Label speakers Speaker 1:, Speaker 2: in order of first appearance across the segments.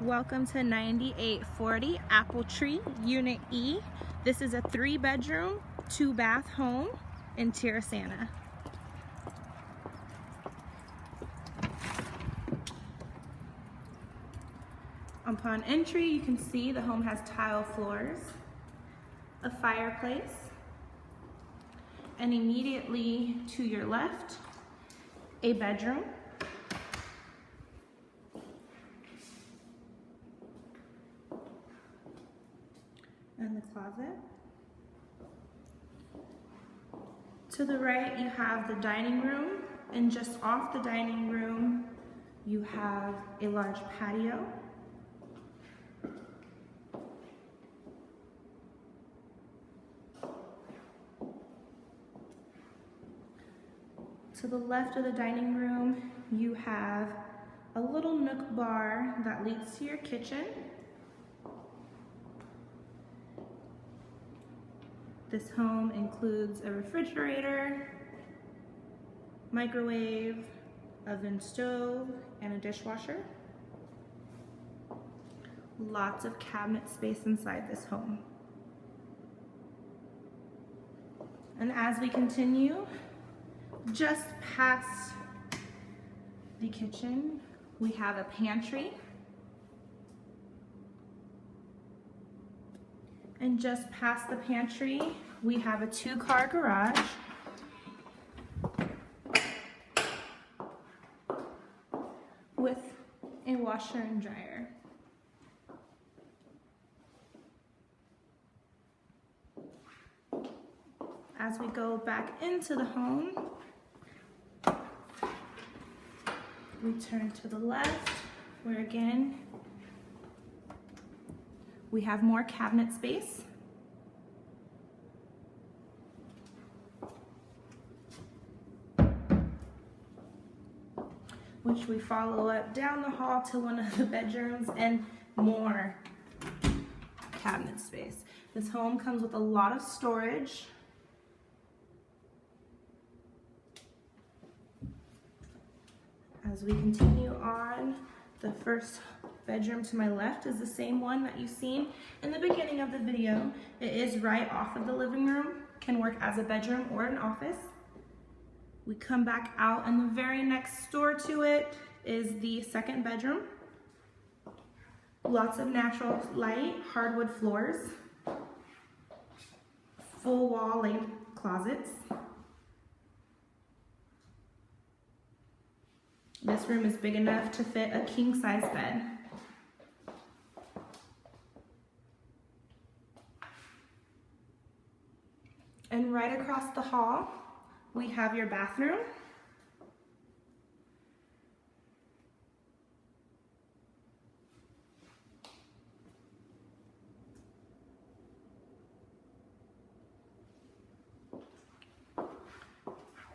Speaker 1: Welcome to 9840 Apple Tree, Unit E. This is a 3-bedroom, 2-bath home in Tierrasanta. Upon entry, you can see the home has tile floors, a fireplace, and immediately to your left, a bedroom. And the closet. To the right, you have the dining room, and just off the dining room, you have a large patio. To the left of the dining room, you have a little nook bar that leads to your kitchen. This home includes a refrigerator, microwave, oven stove, and a dishwasher. Lots of cabinet space inside this home. And as we continue, just past the kitchen, we have a pantry. And just past the pantry, we have a 2-car garage. With a washer and dryer. As we go back into the home, we turn to the left, where again, we have more cabinet space. Which we follow up down the hall to one of the bedrooms and more cabinet space. This home comes with a lot of storage. As we continue on, the first bedroom to my left is the same one that you've seen in the beginning of the video. It is right off of the living room, can work as a bedroom or an office. We come back out, and the very next door to it is the second bedroom. Lots of natural light, hardwood floors, full wall length closets. This room is big enough to fit a king-size bed. And right across the hall, we have your bathroom.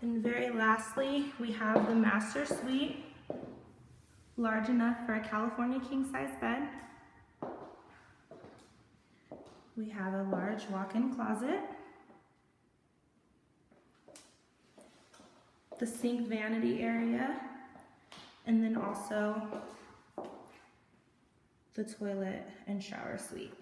Speaker 1: And very lastly, we have the master suite, large enough for a California king-size bed. We have a large walk-in closet. The sink vanity area, and then also the toilet and shower suite.